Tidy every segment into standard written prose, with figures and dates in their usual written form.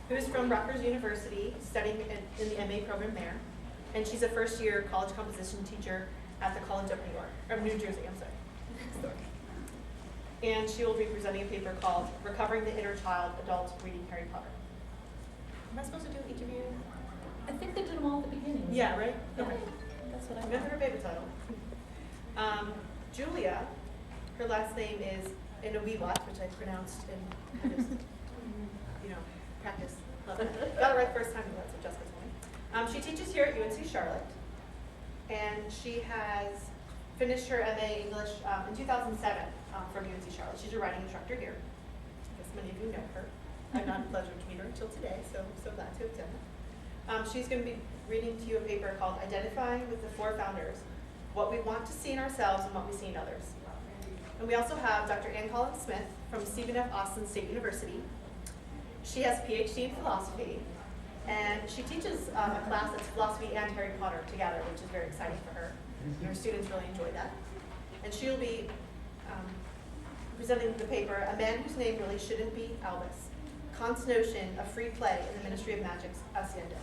who's from Rutgers University, studying in the MA program there. And she's a first-year college composition teacher at the College of New Jersey, I'm sorry. And she will be presenting a paper called Recovering the Inner Child, Adults Reading Harry Potter. Am I supposed to do each of you? I think they did them all at the beginning. Yeah, right? Yeah, Okay. that's what I Remember her thought. paper title. Julia, her last name is Inoviwat, which I pronounced in kind of, practice. Love it. Got it right first time, that's what Jessica told me. She teaches here at UNC Charlotte, and she has finished her MA English in 2007 from UNC Charlotte. She's a writing instructor here. I guess many of you know her. I've not had the pleasure to meet her until today, so glad to have done it. She's going to be reading to you a paper called Identifying with the Four Founders, What We Want to See in Ourselves and What We See in Others. And we also have Dr. Ann Collins Smith from Stephen F. Austin State University. She has a PhD in philosophy, and she teaches a class that's philosophy and Harry Potter together, which is very exciting for her. And her students really enjoy that. And she'll be presenting the paper, A Man Whose Name Really Shouldn't Be Albus, Kant's Notion of Free Play in the Ministry of Magic's Hacienda.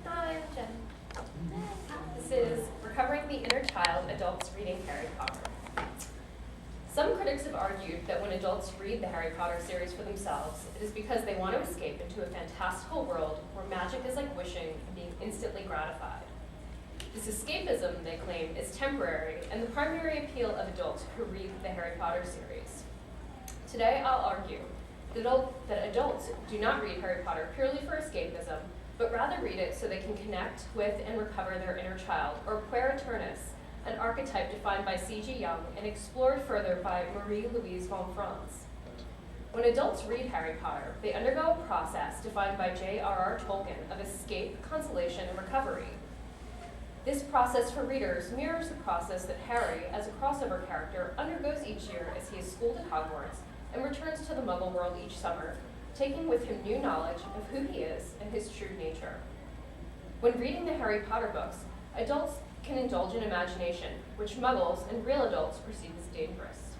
Hi, I'm Jen. This is Recovering the Inner Child, Adults Reading Harry Potter. Some critics have argued that when adults read the Harry Potter series for themselves, it is because they want to escape into a fantastical world where magic is like wishing and being instantly gratified. This escapism, they claim, is temporary and the primary appeal of adults who read the Harry Potter series. Today, I'll argue that adults do not read Harry Potter purely for escapism, but rather read it so they can connect with and recover their inner child, or puer aeternus, an archetype defined by C.G. Jung and explored further by Marie-Louise von Franz. When adults read Harry Potter, they undergo a process defined by J.R.R. Tolkien of escape, consolation, and recovery. This process for readers mirrors the process that Harry, as a crossover character, undergoes each year as he is schooled at Hogwarts and returns to the Muggle world each summer, taking with him new knowledge of who he is and his true nature. When reading the Harry Potter books, adults can indulge in imagination, which Muggles and real adults perceive as dangerous.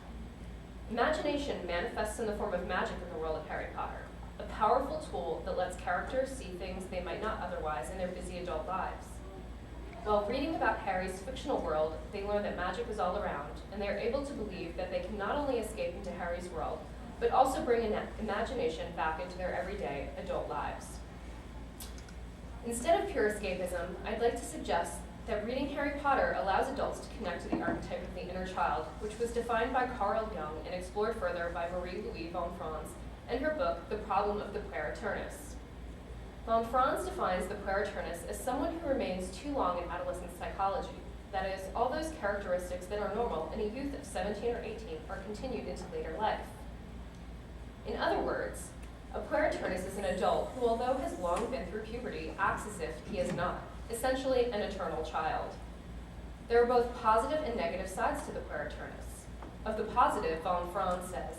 Imagination manifests in the form of magic in the world of Harry Potter, a powerful tool that lets characters see things they might not otherwise in their busy adult lives. While reading about Harry's fictional world, they learn that magic is all around, and they are able to believe that they can not only escape into Harry's world, but also bring imagination back into their everyday adult lives. Instead of pure escapism, I'd like to suggest that reading Harry Potter allows adults to connect to the archetype of the inner child, which was defined by Carl Jung and explored further by Marie-Louise von Franz in her book, The Problem of the Puer Aeternus. Von Franz defines the puer aeternus as someone who remains too long in adolescent psychology. That is, all those characteristics that are normal in a youth of 17 or 18 are continued into later life. In other words, a puer aeternus is an adult who, although has long been through puberty, acts as if he is not, essentially an eternal child. There are both positive and negative sides to the puer aeternus. Of the positive, von Franz says,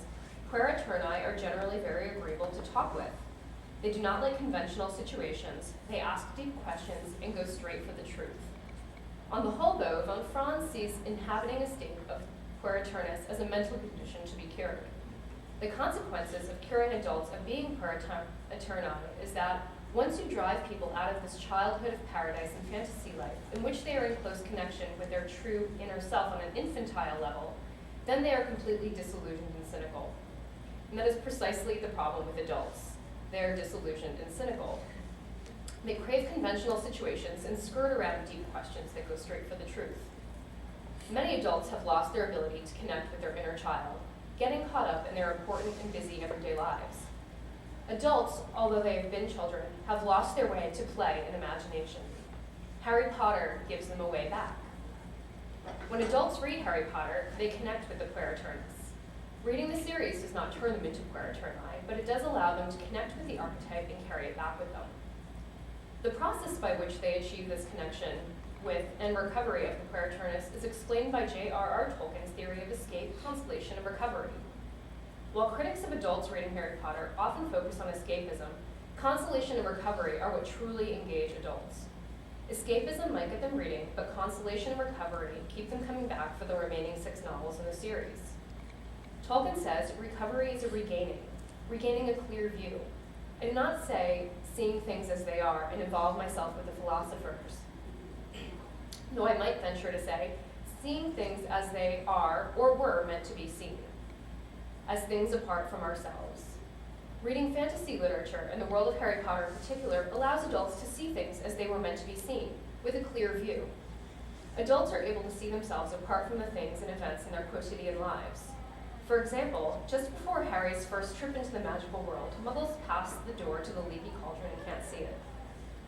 puer aeterni are generally very agreeable to talk with. They do not like conventional situations, they ask deep questions and go straight for the truth. On the whole, though, von Franz sees inhabiting a state of puer aeternus as a mental condition to be cured. The consequences of curing adults of being puer aeterni is that once you drive people out of this childhood of paradise and fantasy life, in which they are in close connection with their true inner self on an infantile level, then they are completely disillusioned and cynical. And that is precisely the problem with adults. They are disillusioned and cynical. They crave conventional situations and skirt around deep questions that go straight for the truth. Many adults have lost their ability to connect with their inner child, getting caught up in their important and busy everyday lives. Adults, although they have been children, have lost their way to play and imagination. Harry Potter gives them a way back. When adults read Harry Potter, they connect with the puer aeternus. Reading the series does not turn them into puer aeterni, but it does allow them to connect with the archetype and carry it back with them. The process by which they achieve this connection with and recovery of the puer aeternus is explained by J.R.R. Tolkien's theory of escape, consolation, and recovery. While critics of adults reading Harry Potter often focus on escapism, consolation and recovery are what truly engage adults. Escapism might get them reading, but consolation and recovery keep them coming back for the remaining 6 novels in the series. Tolkien says recovery is a regaining a clear view. I do not say seeing things as they are and involve myself with the philosophers. Though I might venture to say seeing things as they are or were meant to be seen, as things apart from ourselves. Reading fantasy literature and the world of Harry Potter in particular allows adults to see things as they were meant to be seen, with a clear view. Adults are able to see themselves apart from the things and events in their quotidian lives. For example, just before Harry's first trip into the magical world, Muggles pass the door to the leaky cauldron and can't see it.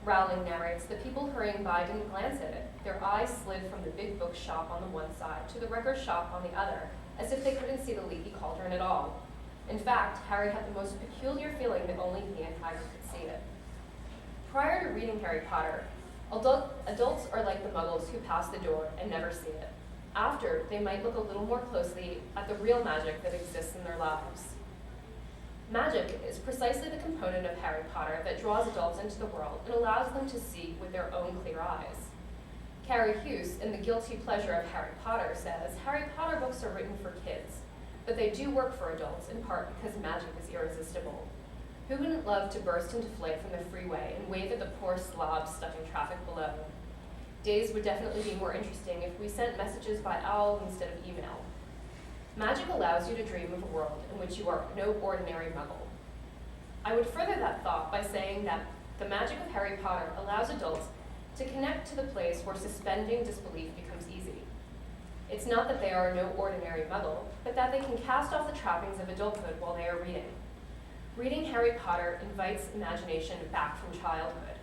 Rowling narrates, the people hurrying by didn't glance at it. Their eyes slid from the big book shop on the one side to the record shop on the other, as if they couldn't see the leaky cauldron at all. In fact, Harry had the most peculiar feeling that only he and Hagrid could see it. Prior to reading Harry Potter, adults are like the Muggles who pass the door and never see it. After, they might look a little more closely at the real magic that exists in their lives. Magic is precisely the component of Harry Potter that draws adults into the world and allows them to see with their own clear eyes. Carrie Hughes, in The Guilty Pleasure of Harry Potter, says, Harry Potter books are written for kids, but they do work for adults in part because magic is irresistible. Who wouldn't love to burst into flight from the freeway and wave at the poor slobs stuck in traffic below? Days would definitely be more interesting if we sent messages by owl instead of email. Magic allows you to dream of a world in which you are no ordinary Muggle. I would further that thought by saying that the magic of Harry Potter allows adults to connect to the place where suspending disbelief becomes easy. It's not that they are no ordinary Muggle, but that they can cast off the trappings of adulthood while they are reading. Reading Harry Potter invites imagination back from childhood.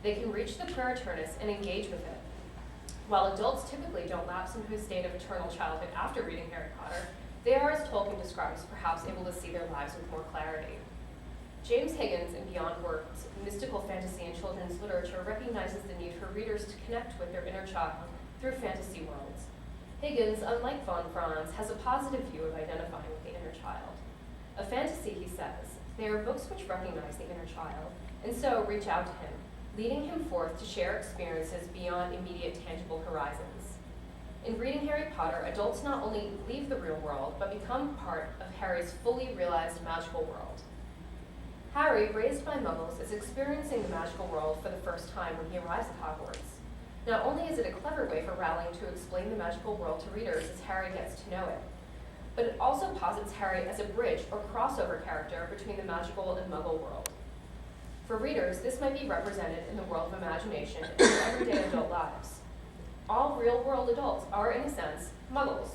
They can reach the Puriturnus and engage with it. While adults typically don't lapse into a state of eternal childhood after reading Harry Potter, they are, as Tolkien describes, perhaps able to see their lives with more clarity. James Higgins, in Beyond Words, mystical fantasy and children's literature, recognizes the need for readers to connect with their inner child through fantasy worlds. Higgins, unlike von Franz, has a positive view of identifying with the inner child. A fantasy, he says, they are books which recognize the inner child, and so reach out to him, leading him forth to share experiences beyond immediate tangible horizons. In reading Harry Potter, adults not only leave the real world, but become part of Harry's fully realized magical world. Harry, raised by Muggles, is experiencing the magical world for the first time when he arrives at Hogwarts. Not only is it a clever way for Rowling to explain the magical world to readers as Harry gets to know it, but it also posits Harry as a bridge or crossover character between the magical and Muggle world. For readers, this might be represented in the world of imagination in their everyday adult lives. All real-world adults are, in a sense, Muggles.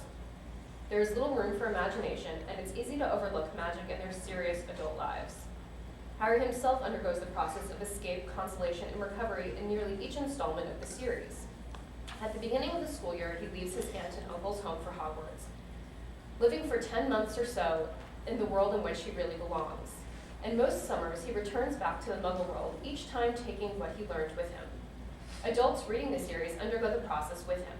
There is little room for imagination, and it's easy to overlook magic in their serious adult lives. Harry himself undergoes the process of escape, consolation, and recovery in nearly each installment of the series. At the beginning of the school year, he leaves his aunt and uncle's home for Hogwarts, living for 10 months or so in the world in which he really belongs. And most summers, he returns back to the Muggle world, each time taking what he learned with him. Adults reading the series undergo the process with him.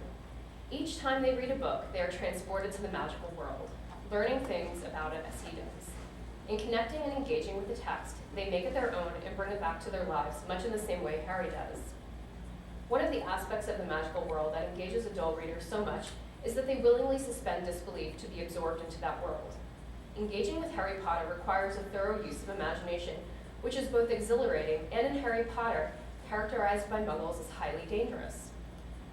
Each time they read a book, they are transported to the magical world, learning things about it as he does. In connecting and engaging with the text, they make it their own and bring it back to their lives, much in the same way Harry does. One of the aspects of the magical world that engages adult readers so much is that they willingly suspend disbelief to be absorbed into that world. Engaging with Harry Potter requires a thorough use of imagination, which is both exhilarating and, in Harry Potter, characterized by Muggles as highly dangerous.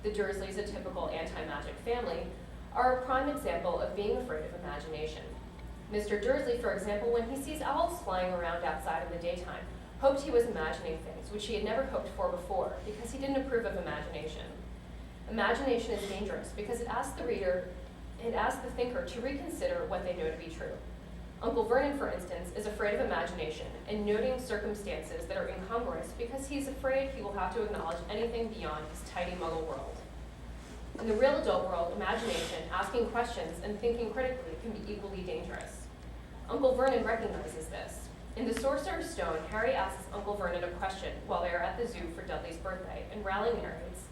The Dursleys, a typical anti-magic family, are a prime example of being afraid of imagination. Mr. Dursley, for example, when he sees owls flying around outside in the daytime, hoped he was imagining things which he had never hoped for before because he didn't approve of imagination. Imagination is dangerous because it asks the thinker to reconsider what they know to be true. Uncle Vernon, for instance, is afraid of imagination and noting circumstances that are incongruous because he's afraid he will have to acknowledge anything beyond his tiny Muggle world. In the real adult world, imagination, asking questions, and thinking critically can be equally dangerous. Uncle Vernon recognizes this. In The Sorcerer's Stone, Harry asks Uncle Vernon a question while they are at the zoo for Dudley's birthday, and Rowling narrates,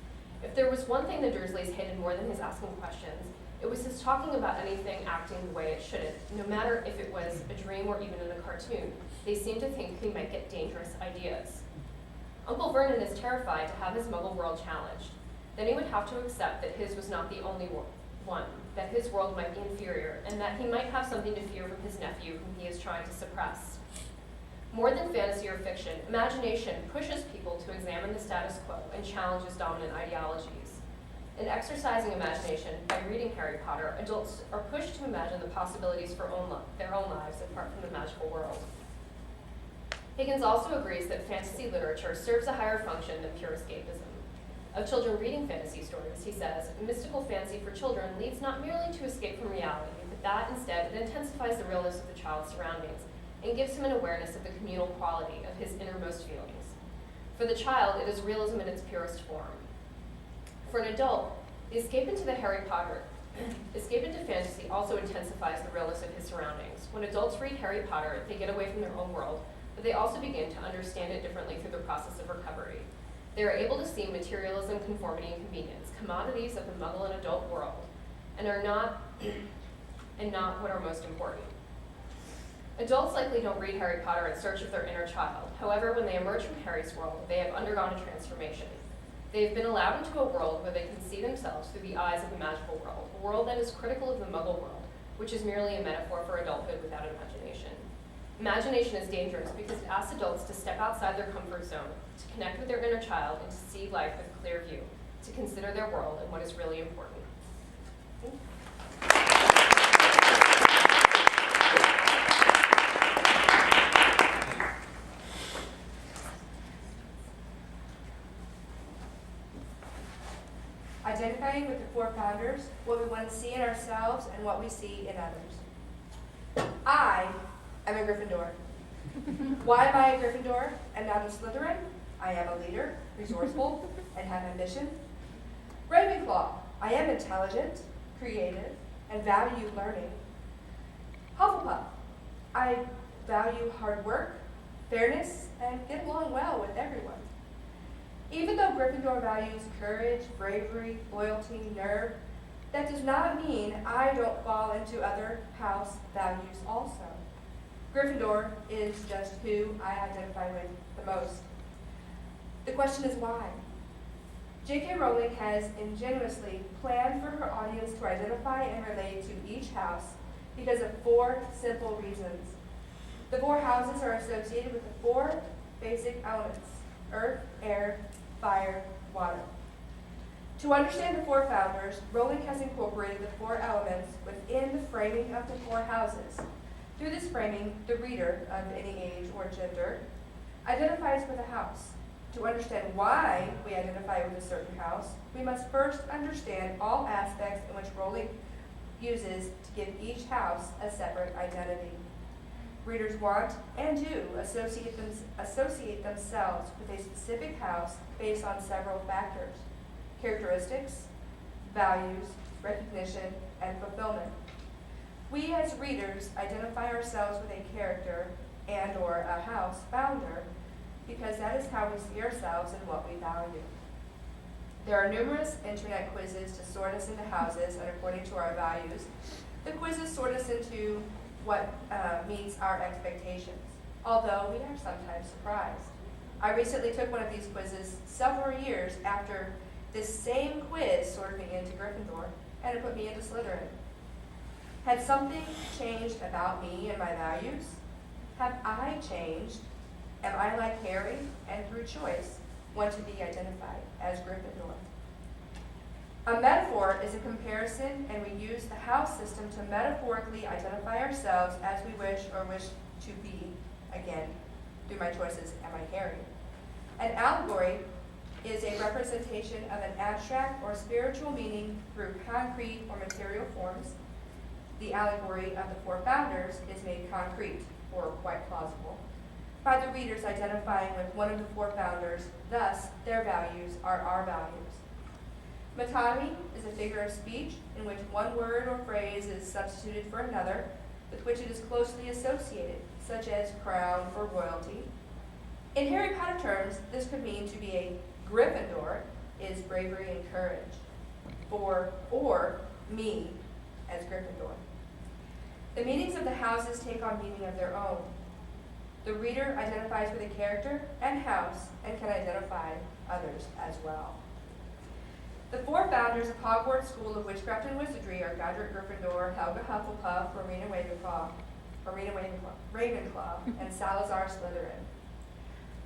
if there was one thing the Dursleys hated more than his asking questions, it was his talking about anything acting the way it shouldn't, no matter if it was a dream or even in a cartoon. They seemed to think he might get dangerous ideas. Uncle Vernon is terrified to have his Muggle world challenged. Then he would have to accept that his was not the only one. that his world might be inferior, and that he might have something to fear from his nephew whom he is trying to suppress. More than fantasy or fiction, imagination pushes people to examine the status quo and challenges dominant ideologies. In exercising imagination by reading Harry Potter, adults are pushed to imagine the possibilities for their own lives apart from the magical world. Higgins also agrees that fantasy literature serves a higher function than pure escapism. Of children reading fantasy stories, he says, mystical fantasy for children leads not merely to escape from reality, but that instead it intensifies the realness of the child's surroundings and gives him an awareness of the communal quality of his innermost feelings. For the child, it is realism in its purest form. For an adult, the escape into fantasy also intensifies the realness of his surroundings. When adults read Harry Potter, they get away from their own world, but they also begin to understand it differently through the process of recovery. They are able to see materialism, conformity, and convenience, commodities of the Muggle and adult world, and not what are most important. Adults likely don't read Harry Potter in search of their inner child. However, when they emerge from Harry's world, they have undergone a transformation. They have been allowed into a world where they can see themselves through the eyes of the magical world, a world that is critical of the Muggle world, which is merely a metaphor for adulthood without imagination. Imagination is dangerous because it asks adults to step outside their comfort zone, to connect with their inner child, and to see life with a clear view, to consider their world and what is really important. Identifying with the four founders, what we want to see in ourselves and what we see in others. I am a Gryffindor. Why am I a Gryffindor and not a Slytherin? I am a leader, resourceful, and have ambition. Ravenclaw. I am intelligent, creative, and value learning. Hufflepuff. I value hard work, fairness, and get along well with everyone. Even though Gryffindor values courage, bravery, loyalty, nerve, that does not mean I don't fall into other house values also. Gryffindor is just who I identify with the most. The question is why? J.K. Rowling has ingenuously planned for her audience to identify and relate to each house because of four simple reasons. The four houses are associated with the four basic elements: earth, air, fire, water. To understand the four founders, Rowling has incorporated the four elements within the framing of the four houses. Through this framing, the reader, of any age or gender, identifies with a house. To understand why we identify with a certain house, we must first understand all aspects in which Rowling uses to give each house a separate identity. Readers want and do associate themselves with a specific house based on several factors: characteristics, values, recognition, and fulfillment. We as readers identify ourselves with a character and/or a house founder because that is how we see ourselves and what we value. There are numerous internet quizzes to sort us into houses and according to our values. The quizzes sort us into what meets our expectations, although we are sometimes surprised. I recently took one of these quizzes several years after this same quiz sorted me into Gryffindor, and it put me into Slytherin. Had something changed about me and my values? Have I changed? Am I like Harry, and through choice, want to be identified as Gryffindor? A metaphor is a comparison, and we use the house system to metaphorically identify ourselves as we wish to be, again, through my choices, am I Harry? An allegory is a representation of an abstract or spiritual meaning through concrete or material forms. The allegory of the four founders is made concrete, or quite plausible, by the readers identifying with one of the four founders, thus their values are our values. Metonymy is a figure of speech in which one word or phrase is substituted for another with which it is closely associated, such as crown or royalty. In Harry Potter terms, this could mean to be a Gryffindor is bravery and courage, or me as Gryffindor. The meanings of the houses take on meaning of their own. The reader identifies with a character and house and can identify others as well. The four founders of Hogwarts School of Witchcraft and Wizardry are Godric Gryffindor, Helga Hufflepuff, Ravenclaw, and Salazar Slytherin.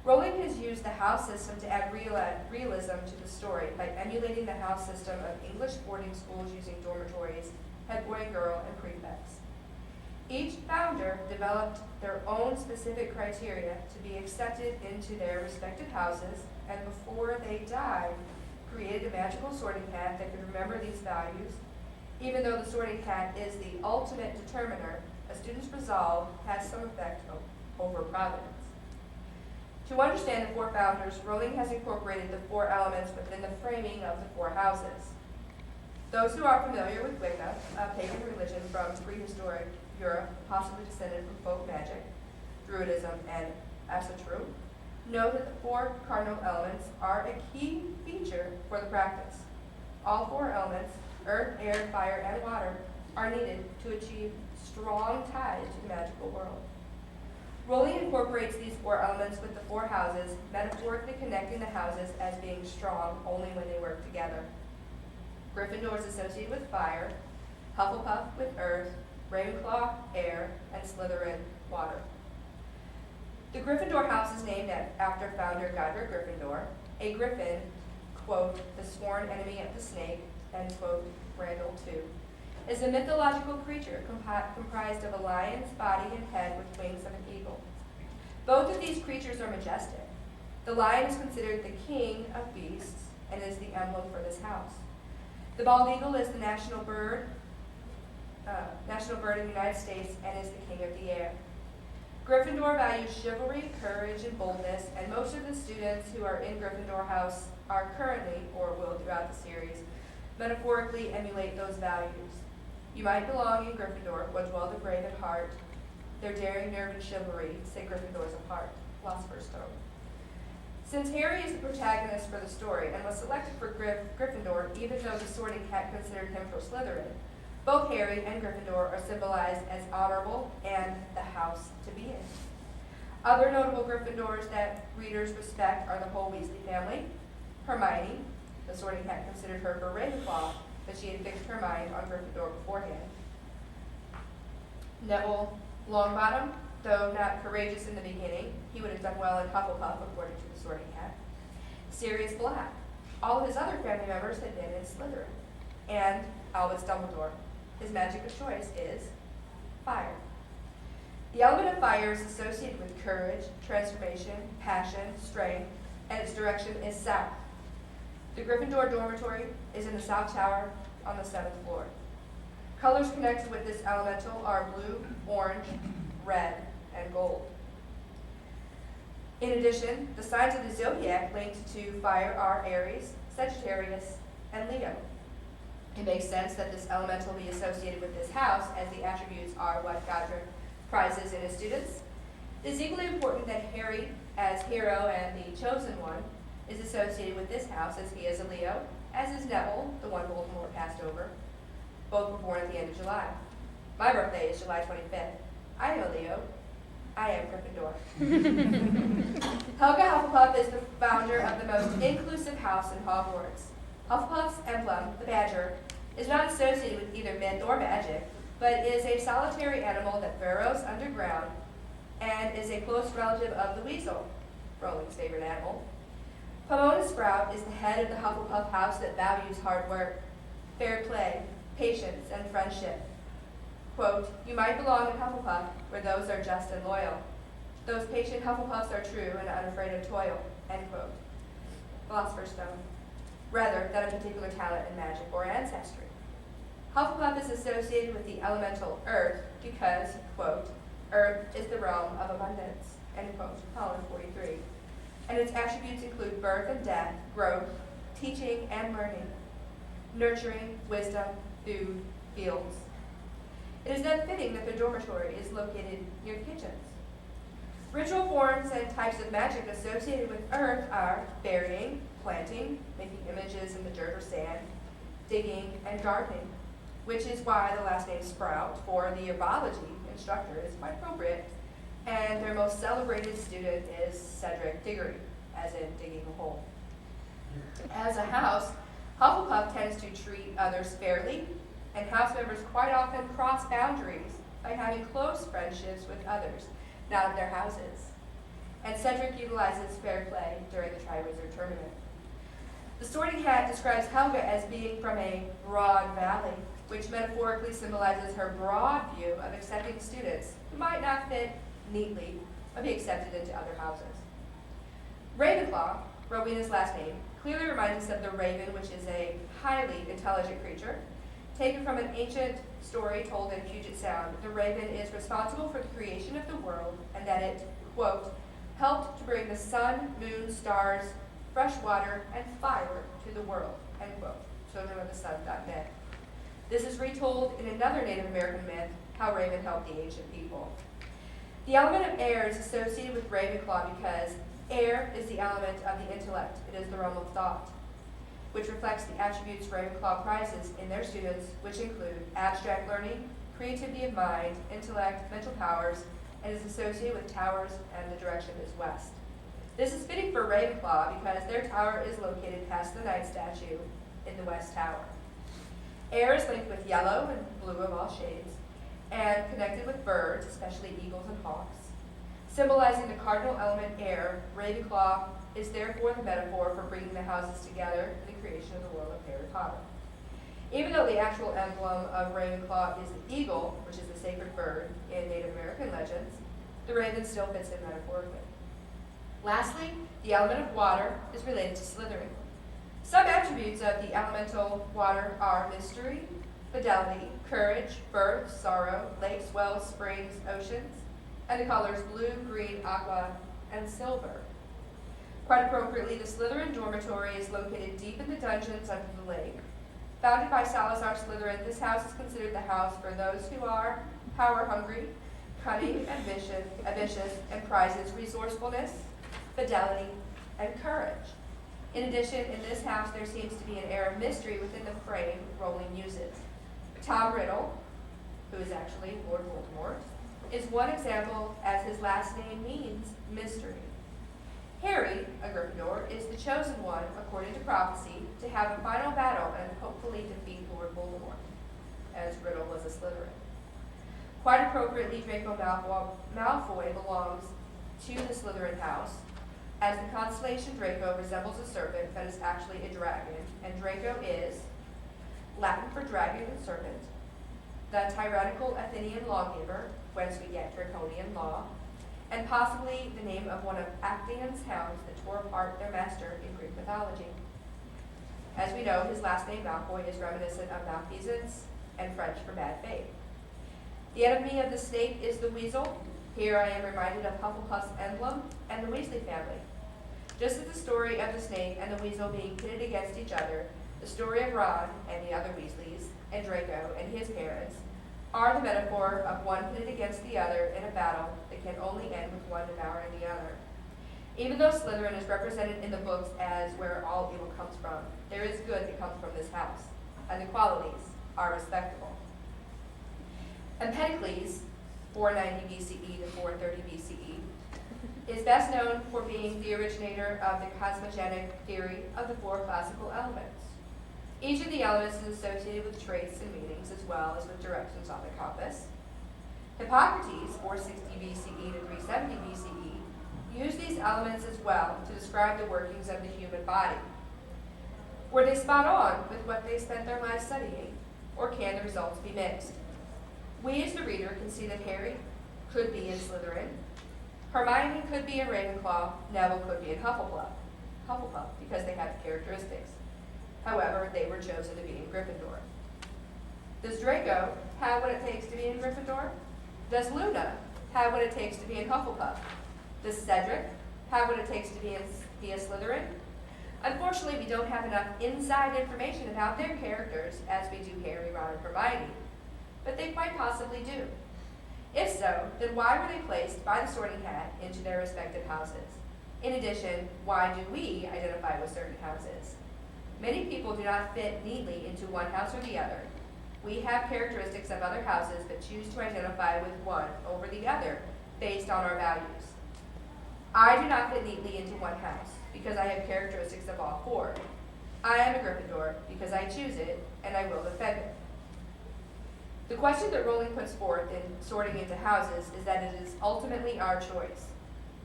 Rowling has used the house system to add realism to the story by emulating the house system of English boarding schools using dormitories, head boy and girl, and prefects. Each founder developed their own specific criteria to be accepted into their respective houses, and before they died, created a magical sorting hat that could remember these values. Even though the sorting hat is the ultimate determiner, a student's resolve has some effect over providence. To understand the four founders, Rowling has incorporated the four elements within the framing of the four houses. Those who are familiar with Wicca, a pagan religion from prehistoric Europe, possibly descended from folk magic, Druidism, and esotery, know that the four cardinal elements are a key feature for the practice. All four elements, earth, air, fire, and water, are needed to achieve strong ties to the magical world. Rowling incorporates these four elements with the four houses, metaphorically connecting the houses as being strong only when they work together. Gryffindor is associated with fire, Hufflepuff with earth, Ravenclaw, air, and Slytherin, water. The Gryffindor house is named after founder Godric Gryffindor. A griffin, quote, the sworn enemy of the snake, end quote, Randall II, is a mythological creature comprised of a lion's body and head with wings of an eagle. Both of these creatures are majestic. The lion is considered the king of beasts and is the emblem for this house. The bald eagle is the national bird in the United States and is the king of the air. Gryffindor values chivalry, courage, and boldness, and most of the students who are in Gryffindor House are currently, or will throughout the series, metaphorically emulate those values. You might belong in Gryffindor, what dwell the brave at heart. Their daring nerve and chivalry set Gryffindors apart. Philosopher's Stone. Since Harry is the protagonist for the story and was selected for Gryffindor, even though the sorting hat considered him for Slytherin, both Harry and Gryffindor are symbolized as honorable and the house to be in. Other notable Gryffindors that readers respect are the whole Weasley family, Hermione, the sorting hat considered her for Ravenclaw, but she had fixed her mind on Gryffindor beforehand. Neville Longbottom, though not courageous in the beginning, he would have done well in Hufflepuff according to the sorting hat. Sirius Black, all his other family members had been in Slytherin. And Albus Dumbledore, his magic of choice is fire. The element of fire is associated with courage, transformation, passion, strength, and its direction is south. The Gryffindor dormitory is in the South Tower on the 7th floor. Colors connected with this elemental are blue, orange, red, and gold. In addition, the signs of the zodiac linked to fire are Aries, Sagittarius, and Leo. It makes sense that this elemental be associated with this house, as the attributes are what Godric prizes in his students. It is equally important that Harry, as hero and the chosen one, is associated with this house, as he is a Leo, as is Neville, the one Voldemort passed over. Both were born at the end of July. My birthday is July 25th. I am a Leo. I am Gryffindor. Helga Hufflepuff is the founder of the most inclusive house in Hogwarts. Hufflepuff's emblem, the badger, is not associated with either myth or magic, but is a solitary animal that burrows underground and is a close relative of the weasel, Rowling's favorite animal. Pomona Sprout is the head of the Hufflepuff house that values hard work, fair play, patience, and friendship. Quote, you might belong in Hufflepuff, where those are just and loyal. Those patient Hufflepuffs are true and unafraid of toil, end quote. Philosopher's Stone, rather than a particular talent in magic or ancestry. Hufflepuff is associated with the elemental earth because, quote, earth is the realm of abundance, end quote, Colin 43. And its attributes include birth and death, growth, teaching and learning, nurturing, wisdom, food, fields. It is then fitting that the dormitory is located near kitchens. Ritual forms and types of magic associated with earth are burying, planting, making images in the dirt or sand, digging, and gardening, which is why the last name Sprout for the herbology instructor is quite appropriate, and their most celebrated student is Cedric Diggory, as in digging a hole. As a house, Hufflepuff tends to treat others fairly, and house members quite often cross boundaries by having close friendships with others, not at their houses. And Cedric utilizes fair play during the Triwizard Tournament. The Sorting Hat describes Helga as being from a broad valley, which metaphorically symbolizes her broad view of accepting students who might not fit neatly but be accepted into other houses. Ravenclaw, Rowena's last name, clearly reminds us of the raven, which is a highly intelligent creature. Taken from an ancient story told in Puget Sound, the raven is responsible for the creation of the world and that it, quote, helped to bring the sun, moon, stars, fresh water, and fire to the world, end quote. childrenofthesun.net. This is retold in another Native American myth, how Raven helped the ancient people. The element of air is associated with Ravenclaw because air is the element of the intellect. It is the realm of thought, which reflects the attributes Ravenclaw prizes in their students, which include abstract learning, creativity of mind, intellect, mental powers, and is associated with towers and the direction is west. This is fitting for Ravenclaw because their tower is located past the Knight statue in the West Tower. Air is linked with yellow and blue of all shades, and connected with birds, especially eagles and hawks. Symbolizing the cardinal element air, Ravenclaw is therefore the metaphor for bringing the houses together in the creation of the world of Harry Potter. Even though the actual emblem of Ravenclaw is the eagle, which is the sacred bird in Native American legends, the raven still fits in metaphorically. Lastly, the element of water is related to Slytherin. Some attributes of the elemental water are mystery, fidelity, courage, birth, sorrow, lakes, wells, springs, oceans, and the colors blue, green, aqua, and silver. Quite appropriately, the Slytherin dormitory is located deep in the dungeons under the lake. Founded by Salazar Slytherin, this house is considered the house for those who are power-hungry, cunning, ambitious, and prizes resourcefulness, fidelity, and courage. In addition, in this house, there seems to be an air of mystery within the frame Rowling uses. Tom Riddle, who is actually Lord Voldemort, is one example, as his last name means mystery. Harry, a Gryffindor, is the chosen one, according to prophecy, to have a final battle and hopefully defeat Lord Voldemort, as Riddle was a Slytherin. Quite appropriately, Draco Malfoy belongs to the Slytherin house, as the constellation Draco resembles a serpent but is actually a dragon, and Draco is Latin for dragon and serpent, the tyrannical Athenian lawgiver, whence we get draconian law, and possibly the name of one of Actaeon's hounds that tore apart their master in Greek mythology. As we know, his last name Malfoy is reminiscent of malfeasance and French for bad faith. The enemy of the snake is the weasel. Here I am reminded of Hufflepuff's emblem and the Weasley family. Just as the story of the snake and the weasel being pitted against each other, the story of Ron and the other Weasleys, and Draco and his parents, are the metaphor of one pitted against the other in a battle that can only end with one devouring the other. Even though Slytherin is represented in the books as where all evil comes from, there is good that comes from this house, and the qualities are respectable. Empedocles, 490 BCE to 430 BCE, is best known for being the originator of the cosmogenic theory of the four classical elements. Each of the elements is associated with traits and meanings as well as with directions on the compass. Hippocrates, 460 BCE to 370 BCE, used these elements as well to describe the workings of the human body. Were they spot on with what they spent their lives studying, or can the results be mixed? We as the reader can see that Harry could be in Slytherin, Hermione could be in Ravenclaw, Neville could be in Hufflepuff, because they have the characteristics. However, they were chosen to be in Gryffindor. Does Draco have what it takes to be in Gryffindor? Does Luna have what it takes to be in Hufflepuff? Does Cedric have what it takes to be a Slytherin? Unfortunately, we don't have enough inside information about their characters as we do Harry, Ron, and Hermione, but they quite possibly do. If so, then why were they placed by the Sorting Hat into their respective houses? In addition, why do we identify with certain houses? Many people do not fit neatly into one house or the other. We have characteristics of other houses but choose to identify with one over the other based on our values. I do not fit neatly into one house because I have characteristics of all four. I am a Gryffindor because I choose it and I will defend it. The question that Rowling puts forth in sorting into houses is that it is ultimately our choice.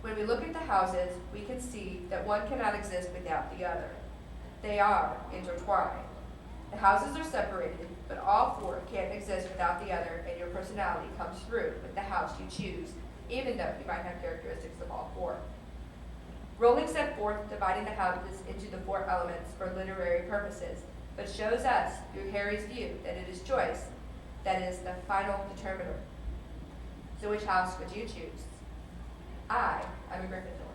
When we look at the houses, we can see that one cannot exist without the other. They are intertwined. The houses are separated, but all four can't exist without the other, and your personality comes through with the house you choose, even though you might have characteristics of all four. Rowling set forth dividing the houses into the four elements for literary purposes, but shows us, through Harry's view, that it is choice that is the final determiner. So which house would you choose? I am a Gryffindor.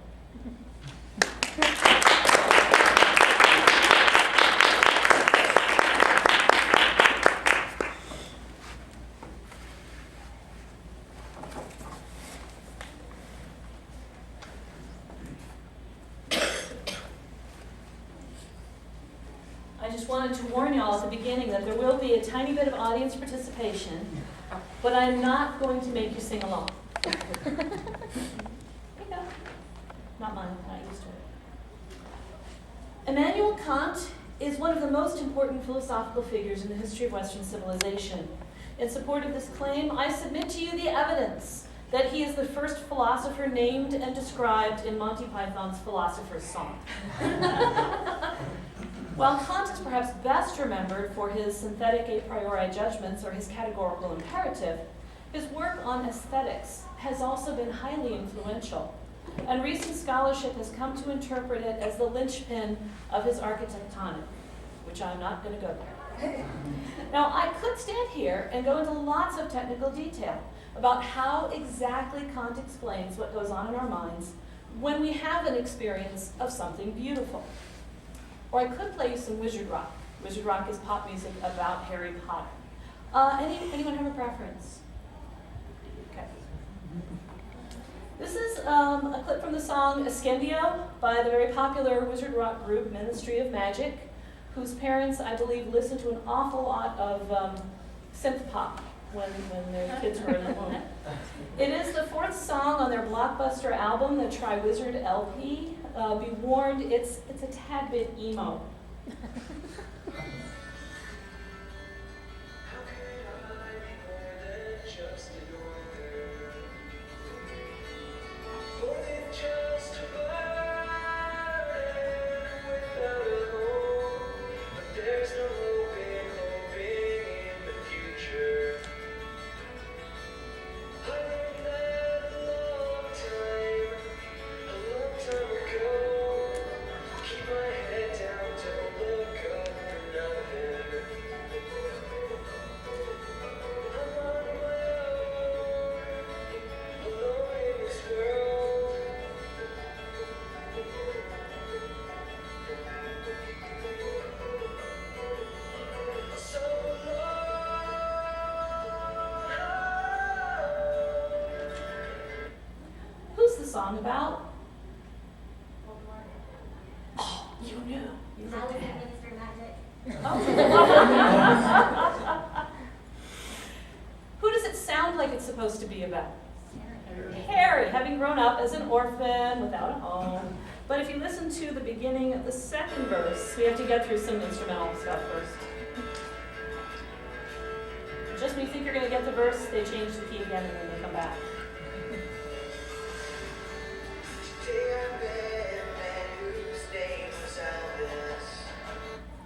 I just wanted to warn y'all at the beginning that there will be a tiny bit of audience participation, but I'm not going to make you sing along. Here you go. Not mine, I'm not used to it. Immanuel Kant is one of the most important philosophical figures in the history of Western civilization. In support of this claim, I submit to you the evidence that he is the first philosopher named and described in Monty Python's Philosopher's Song. While Kant is perhaps best remembered for his synthetic a priori judgments or his categorical imperative, his work on aesthetics has also been highly influential, and recent scholarship has come to interpret it as the linchpin of his architectonic, which I'm not going to go there. Now, I could stand here and go into lots of technical detail about how exactly Kant explains what goes on in our minds when we have an experience of something beautiful. Or I could play you some Wizard Rock. Wizard Rock is pop music about Harry Potter. Anyone have a preference? Okay. This is a clip from the song Ascendio by the very popular Wizard Rock group Ministry of Magic, whose parents, I believe, listened to an awful lot of synth pop when their kids were in the womb. It is the fourth song on their blockbuster album, the Tri-Wizard LP. Be warned, it's a tad bit emo. Song about? Oh, you knew. You looked ahead. Oh. Who does it sound like it's supposed to be about? Harry, having grown up as an orphan without a home. But if you listen to the beginning of the second verse, we have to get through some instrumental stuff first. Just when you think you're going to get the verse, they change the key again and then they come back.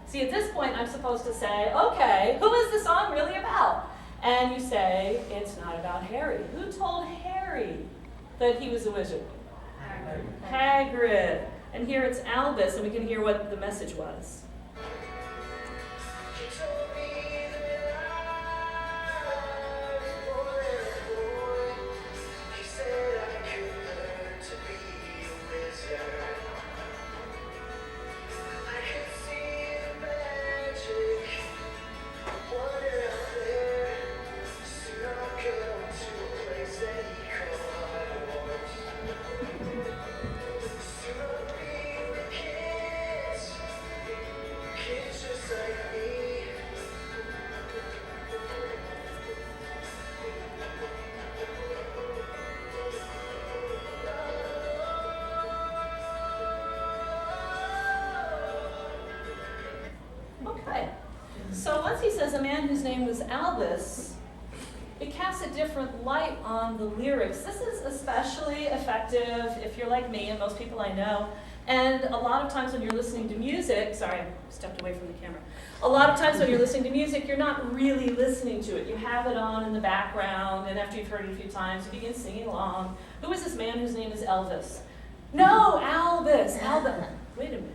See, at this point, I'm supposed to say, okay, who is the song really about? And you say, it's not about Harry. Who told Harry that he was a wizard? Hagrid. And here it's Albus, and we can hear what the message was. whose name was Albus, it casts a different light on the lyrics. This is especially effective if you're like me and most people I know. And a lot of times when you're listening to music, sorry, I stepped away from the camera. A lot of times when you're listening to music, you're not really listening to it. You have it on in the background, and after you've heard it a few times, you begin singing along. Who is this man whose name is Elvis? No, Albus. Albus. Wait a minute.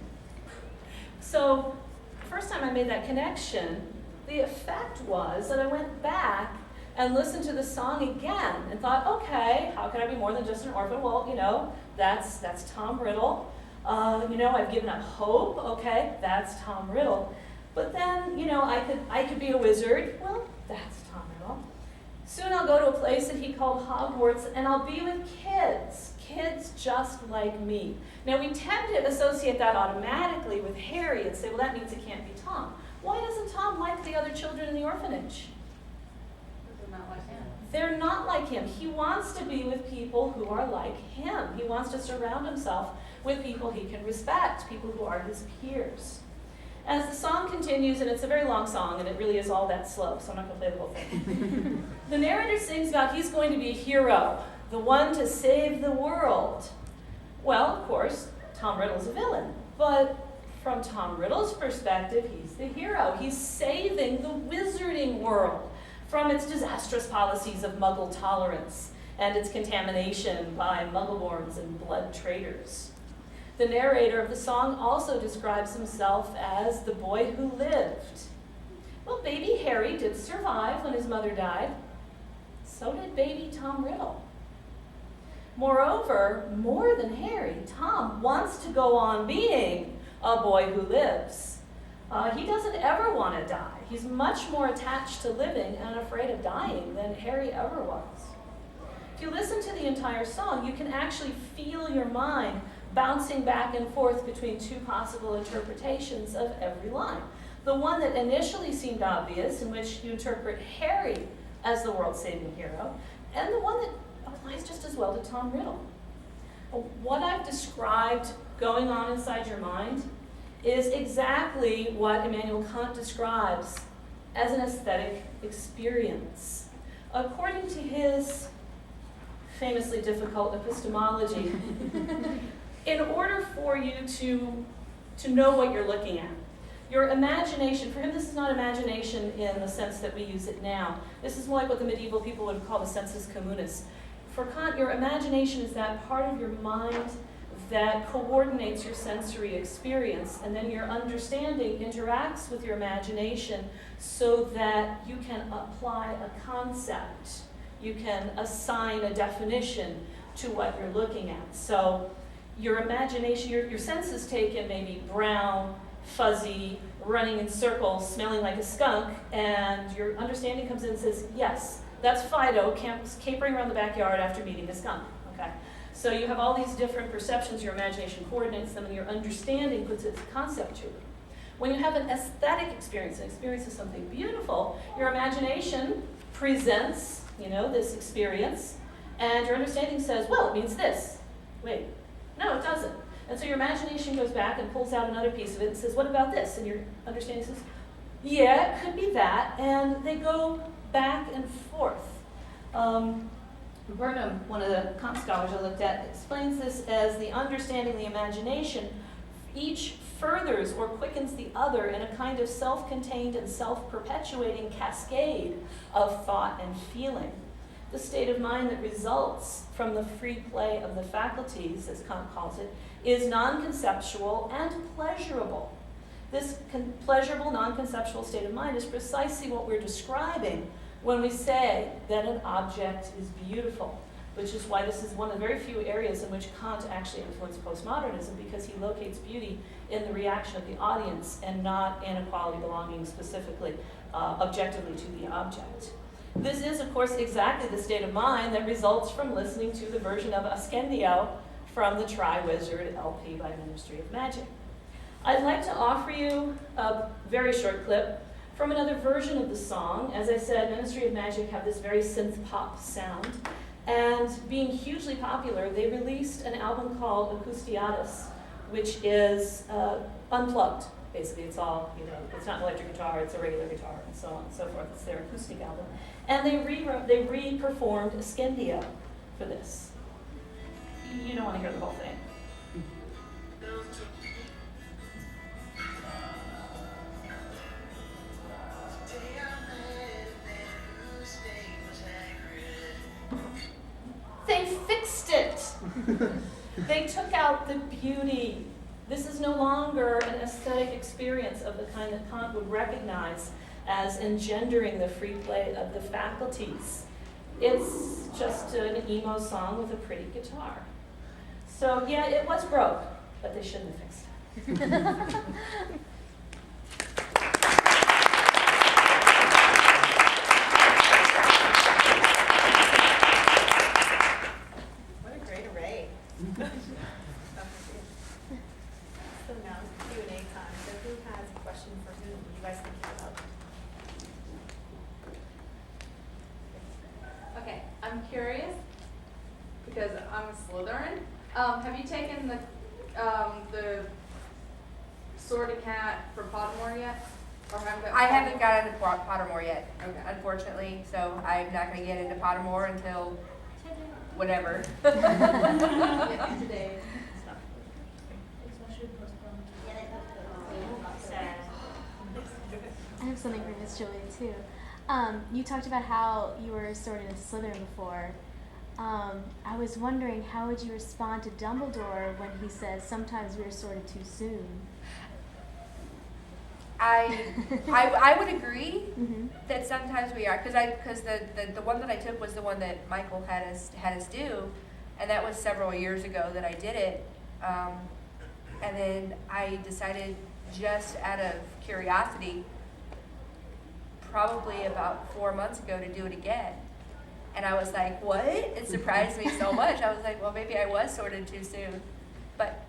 So, the first time I made that connection, the effect was that I went back and listened to the song again and thought, okay, how can I be more than just an orphan? Well, that's Tom Riddle. I've given up hope. Okay, that's Tom Riddle. But then, I could be a wizard. Well, that's Tom Riddle. Soon I'll go to a place that he called Hogwarts, and I'll be with kids just like me. Now, we tend to associate that automatically with Harry and say, well, that means it can't be Tom. Why doesn't Tom like the other children in the orphanage? They're not like him. They're not like him. He wants to be with people who are like him. He wants to surround himself with people he can respect, people who are his peers. As the song continues, and it's a very long song, and it really is all that slow, so I'm not going to play the whole thing. The narrator sings about he's going to be a hero, the one to save the world. Well, of course, Tom Riddle's a villain, but from Tom Riddle's perspective, he's the hero. He's saving the wizarding world from its disastrous policies of Muggle tolerance and its contamination by Muggleborns and blood traitors. The narrator of the song also describes himself as the boy who lived. Well, baby Harry did survive when his mother died. So did baby Tom Riddle. Moreover, more than Harry, Tom wants to go on being a boy who lives. He doesn't ever want to die. He's much more attached to living and afraid of dying than Harry ever was. If you listen to the entire song, you can actually feel your mind bouncing back and forth between two possible interpretations of every line. The one that initially seemed obvious, in which you interpret Harry as the world-saving hero, and the one that applies just as well to Tom Riddle. What I've described going on inside your mind is exactly what Immanuel Kant describes as an aesthetic experience. According to his famously difficult epistemology, in order for you to know what you're looking at, your imagination, for him this is not imagination in the sense that we use it now. This is more like what the medieval people would call the sensus communis. For Kant, your imagination is that part of your mind that coordinates your sensory experience, and then your understanding interacts with your imagination so that you can apply a concept. You can assign a definition to what you're looking at. So your imagination, your senses take in maybe brown, fuzzy, running in circles, smelling like a skunk, and your understanding comes in and says, yes, that's Fido capering around the backyard after meeting a skunk. Okay? So you have all these different perceptions, your imagination coordinates them, and your understanding puts its concept to it. When you have an aesthetic experience, an experience of something beautiful, your imagination presents, this experience, and your understanding says, well, it means this. Wait, no, it doesn't. And so your imagination goes back and pulls out another piece of it and says, what about this? And your understanding says, yeah, it could be that. And they go back and forth. Burnham, one of the Kant scholars I looked at, explains this as the understanding, the imagination, each furthers or quickens the other in a kind of self-contained and self-perpetuating cascade of thought and feeling. The state of mind that results from the free play of the faculties, as Kant calls it, is non-conceptual and pleasurable. This pleasurable, non-conceptual state of mind is precisely what we're describing when we say that an object is beautiful, which is why this is one of the very few areas in which Kant actually influenced postmodernism, because he locates beauty in the reaction of the audience and not in a quality belonging specifically, objectively to the object. This is, of course, exactly the state of mind that results from listening to the version of Ascendio from the Tri-Wizard LP by Ministry of Magic. I'd like to offer you a very short clip from another version of the song. As I said, Ministry of Magic have this very synth-pop sound, and being hugely popular, they released an album called Acoustiatus, which is unplugged. Basically, it's all, it's not an electric guitar, it's a regular guitar, and so on and so forth. It's their acoustic album. And they re-performed Escendio for this. You don't want to hear the whole thing. They fixed it. They took out the beauty. This is no longer an aesthetic experience of the kind that Kant would recognize as engendering the free play of the faculties. It's just an emo song with a pretty guitar. So yeah, it was broke, but they shouldn't have fixed it. What a great array. So now it's Q&A time. So who has a question for whom? What are you guys thinking about? Okay, I'm curious because I'm a Slytherin. Have you taken the Sword and Cat for Pottermore yet? Or I haven't got into Pottermore yet, Okay. unfortunately, so I'm not going to get into Pottermore until whatever. Yeah, today. I have something for Miss Julia too. You talked about how you were sorted into Slytherin before. I was wondering, how would you respond to Dumbledore when he says sometimes we are sorted too soon? I would agree Mm-hmm. that sometimes we are, because the one that I took was the one that Michael had us do, and that was several years ago that I did it, and then I decided just out of curiosity, probably about 4 months ago, to do it again, and I was like, what? It surprised me so much. I was like, well, maybe I was sorted too soon, but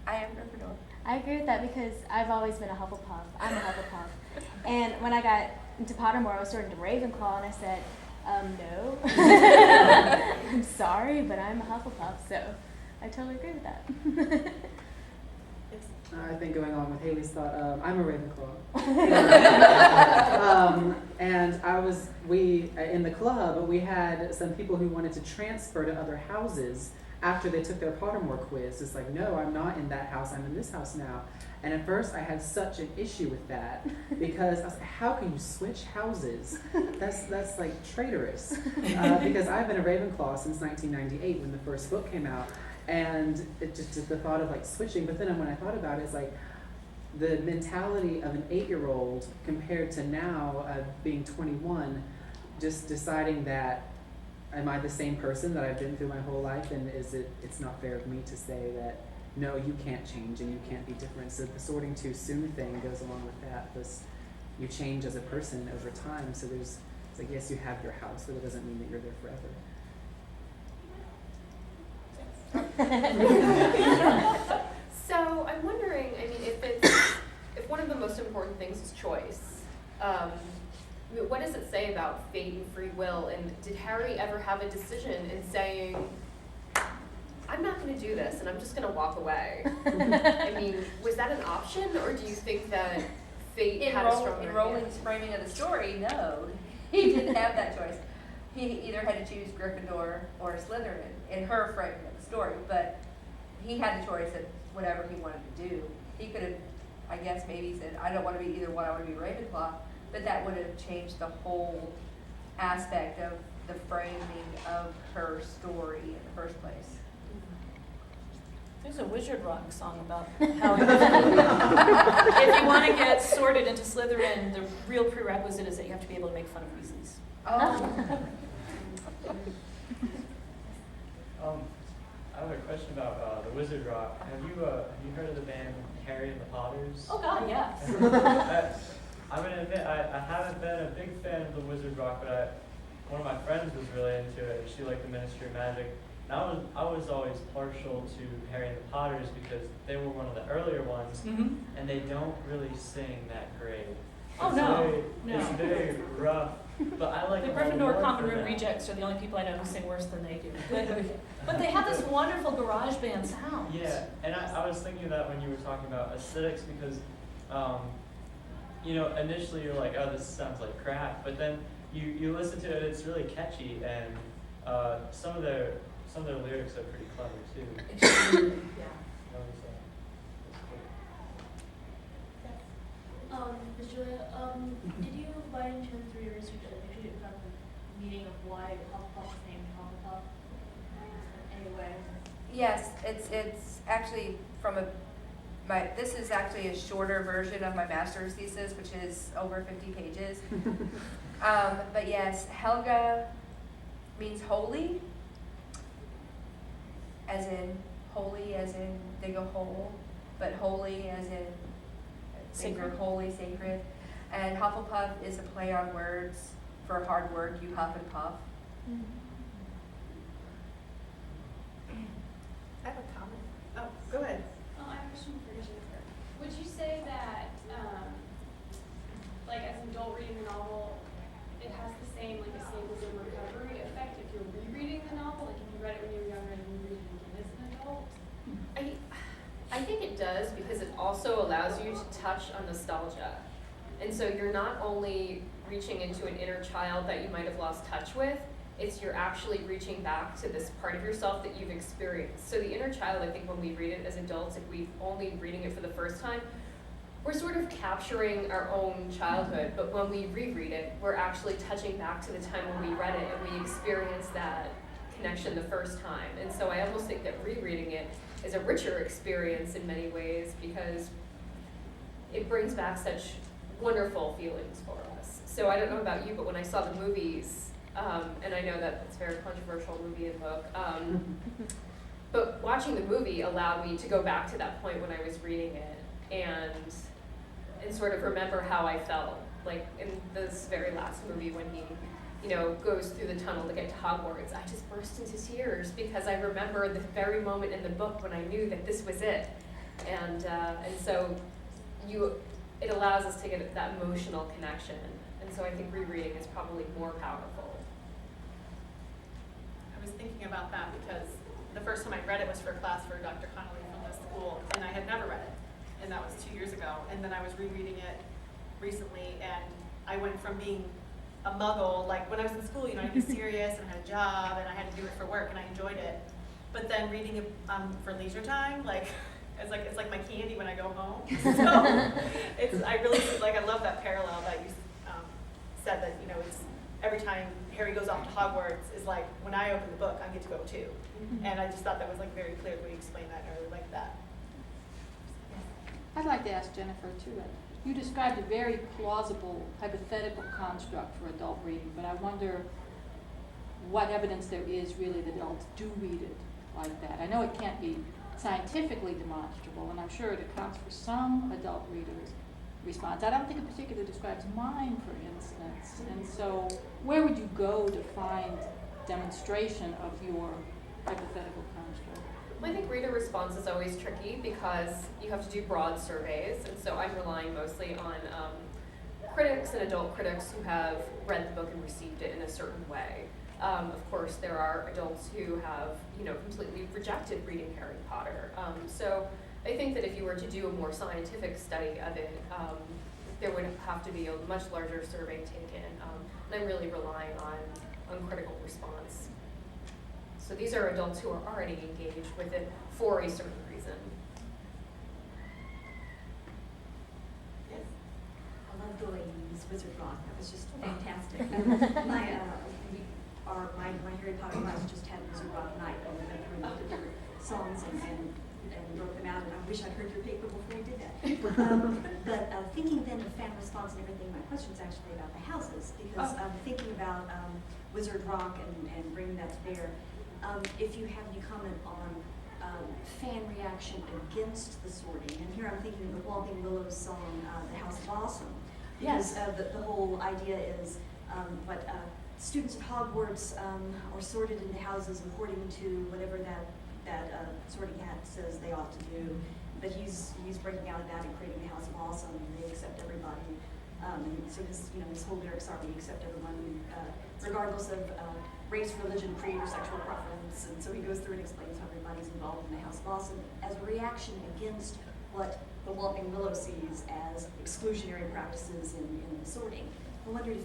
I am Gryffindor. I agree with that because I've always been a Hufflepuff. I'm a Hufflepuff. And when I got into Pottermore, I was sorted into Ravenclaw, and I said, no. I'm sorry, but I'm a Hufflepuff, so I totally agree with that. I think going along with Haley's thought, I'm a Ravenclaw. And we in the club, we had some people who wanted to transfer to other houses after they took their Pottermore quiz. It's like, no, I'm not in that house, I'm in this house now. And at first I had such an issue with that because I was like, how can you switch houses? That's like traitorous. Because I've been a Ravenclaw since 1998 when the first book came out. And it just the thought of like switching, but then when I thought about it, it's like the mentality of an 8-year-old compared to now being 21, just deciding that, am I the same person that I've been through my whole life, and it's not fair of me to say that, no, you can't change and you can't be different. So the sorting too soon thing goes along with that, because you change as a person over time, so it's like, yes, you have your house, but it doesn't mean that you're there forever. So I'm wondering, I mean, if one of the most important things is choice, what does it say about fate and free will? And did Harry ever have a decision in saying, I'm not going to do this and I'm just going to walk away? I mean, was that an option, or do you think that fate had a stronger In hand? Rowling's framing of the story, no. He didn't have that choice. He either had to choose Gryffindor or Slytherin in her framing of the story, but he had the choice of whatever he wanted to do. He could have, I guess, maybe said, I don't want to be either one, I want to be Ravenclaw, but that would have changed the whole aspect of the framing of her story in the first place. There's a Wizard Rock song about how if you want to get sorted into Slytherin, the real prerequisite is that you have to be able to make fun of Weasleys. Oh. I have a question about the Wizard Rock. Have you heard of the band Harry and the Potters? Oh God, yes. I'm gonna admit I haven't been a big fan of the Wizard Rock, but one of my friends was really into it. She liked the Ministry of Magic. And I was always partial to Harry and the Potters because they were one of the earlier ones, and they don't really sing that great. Oh, no. It's very rough. But I like The them all Gryffindor more Common for Room that. Rejects are the only people I know who sing worse than they do. But they have this wonderful garage band sound. Yeah, and I was thinking of that when you were talking about aesthetics, because you know, initially you're like, oh, this sounds like crap, but then you listen to it, it's really catchy, and some of their lyrics are pretty clever too. Yeah. Ms. Julia, did you by any chance do your research and actually found the meaning of why Hufflepuff is named Hufflepuff? Anyway. Yes, it's actually from this is actually a shorter version of my master's thesis, which is over 50 pages. But yes, Helga means holy, as in dig a hole, but holy as in sacred, holy, sacred. And Hufflepuff is a play on words for hard work, you huff and puff. I have a comment. Oh, go ahead. I have a question for Jennifer. Would you say that, like as an adult reading the novel, it has the same like escapism recovery effect if you're rereading the novel? Like if you read it when you were younger and you read it again as an adult? I think it does because it also allows you to touch on nostalgia. And so you're not only reaching into an inner child that you might have lost touch with, you're actually reaching back to this part of yourself that you've experienced. So the inner child, I think when we read it as adults, if we're only reading it for the first time, we're sort of capturing our own childhood, but when we reread it, we're actually touching back to the time when we read it and we experienced that connection the first time. And so I almost think that rereading it is a richer experience in many ways because it brings back such wonderful feelings for us. So I don't know about you, but when I saw the movies, and I know that it's a very controversial movie and book, but watching the movie allowed me to go back to that point when I was reading it and sort of remember how I felt, like in this very last movie when he, you know, goes through the tunnel to get to Hogwarts. I just burst into tears because I remember the very moment in the book when I knew that this was it, and so it allows us to get that emotional connection, and so I think rereading is probably more powerful. I was thinking about that because the first time I read it was for a class for Dr. Connolly from the school, and I had never read it, and that was 2 years ago. And then I was rereading it recently, and I went from being a muggle, like when I was in school, you know, I had to be serious, and I had a job, and I had to do it for work, and I enjoyed it. But then reading it for leisure time, like, it's like my candy when I go home. So I really I love that parallel that you said, that, you know, it's every time Harry goes off to Hogwarts is like when I open the book, I get to go too. And I just thought that was like very clear when you explained that, and I really liked that. I'd like to ask Jennifer too. You described a very plausible hypothetical construct for adult reading, but I wonder what evidence there is really that adults do read it like that. I know it can't be scientifically demonstrable, and I'm sure it accounts for some adult readers' response. I don't think it particularly describes mine, for instance. And so where would you go to find demonstration of your hypothetical construct? I think reader response is always tricky because you have to do broad surveys, and so I'm relying mostly on critics and adult critics who have read the book and received it in a certain way. Of course, there are adults who have, you know, completely rejected reading Harry Potter. So I think that if you were to do a more scientific study of it, there would have to be a much larger survey taken. And I'm really relying on critical response. So these are adults who are already engaged with it for a certain reason. Yes. I love the ladies Wizard Rock. That was just fantastic. My Harry Potter class just had Wizard Rock night, and we went through the different songs and wrote them out. And I wish I'd heard your paper before we did that. But thinking then of fan response and everything, my question is actually about the houses, because thinking about Wizard Rock and bringing that to bear. If you have any comment on fan reaction against the sorting, and here I'm thinking of the Walking Willows song, "The House of Awesome," because the whole idea is students at Hogwarts are sorted into houses according to whatever that sorting hat says they ought to do. But he's breaking out of that and creating the House of Awesome, and they accept everybody. And so his whole lyrics are we accept everyone, regardless of race, religion, creed, or sexual preference. And so he goes through and explains how everybody's involved in the House of Awesome as a reaction against what the Whopping Willow sees as exclusionary practices in the sorting. I wondered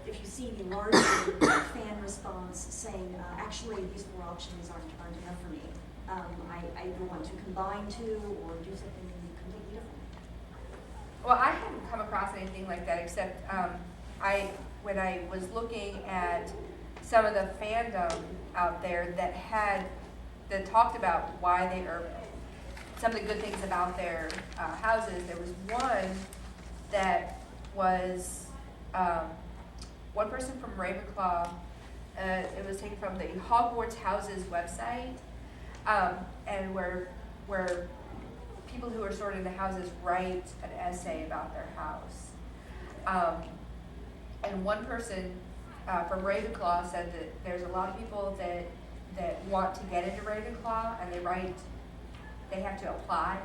if you see any larger fan response saying, actually, these 4 options aren't enough for me. I either want to combine 2 or do something completely different. Well, I hadn't come across anything like that, except when I was looking at some of the fandom out there that talked about why they are some of the good things about their houses. There was one that was one person from Ravenclaw. It was taken from the Hogwarts Houses website, and where people who are sorting the houses write an essay about their house. And one person from Ravenclaw said that there's a lot of people that want to get into Ravenclaw, and they have to apply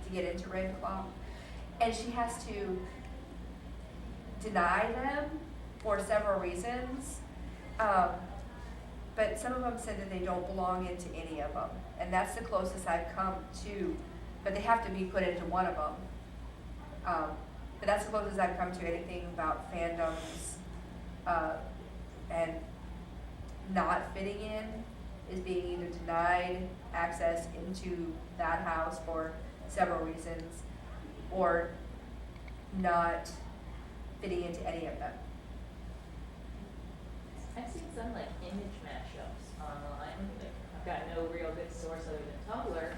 to get into Ravenclaw, and she has to deny them for several reasons. But some of them said that they don't belong into any of them, and that's the closest I've come to. But they have to be put into one of them. But that's the closest I've come to anything about fandoms and not fitting in, is being either denied access into that house for several reasons, or not fitting into any of them. I've seen some like image mashups online. Like, I've got no real good source other than Tumblr,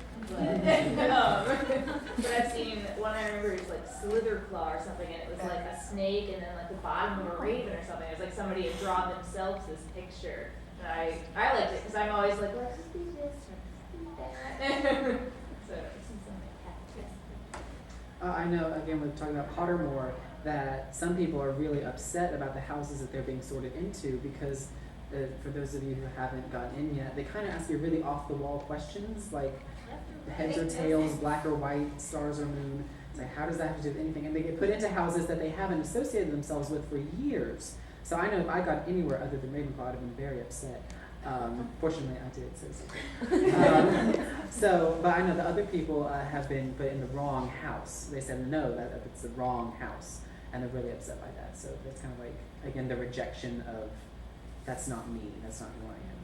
but I've seen one I remember was like Slitherclaw or something, and it was like a snake and then like the bottom of a raven or something. It was like somebody had drawn themselves this picture. And I liked it because I'm always like, let's just do this, let's do that. So I've seen something like that. I know, again, we're talking about Pottermore, that some people are really upset about the houses that they're being sorted into because, for those of you who haven't gotten in yet, they kind of ask you really off-the-wall questions, like heads or tails, black or white, stars or moon. It's like, how does that have to do with anything? And they get put into houses that they haven't associated themselves with for years. So I know if I got anywhere other than Ravenclaw, I'd have been very upset. Fortunately, I did say something. But I know the other people have been put in the wrong house. They said no, that it's the wrong house, and they're really upset by that. So that's kind of like, again, the rejection of, that's not me, that's not who I am.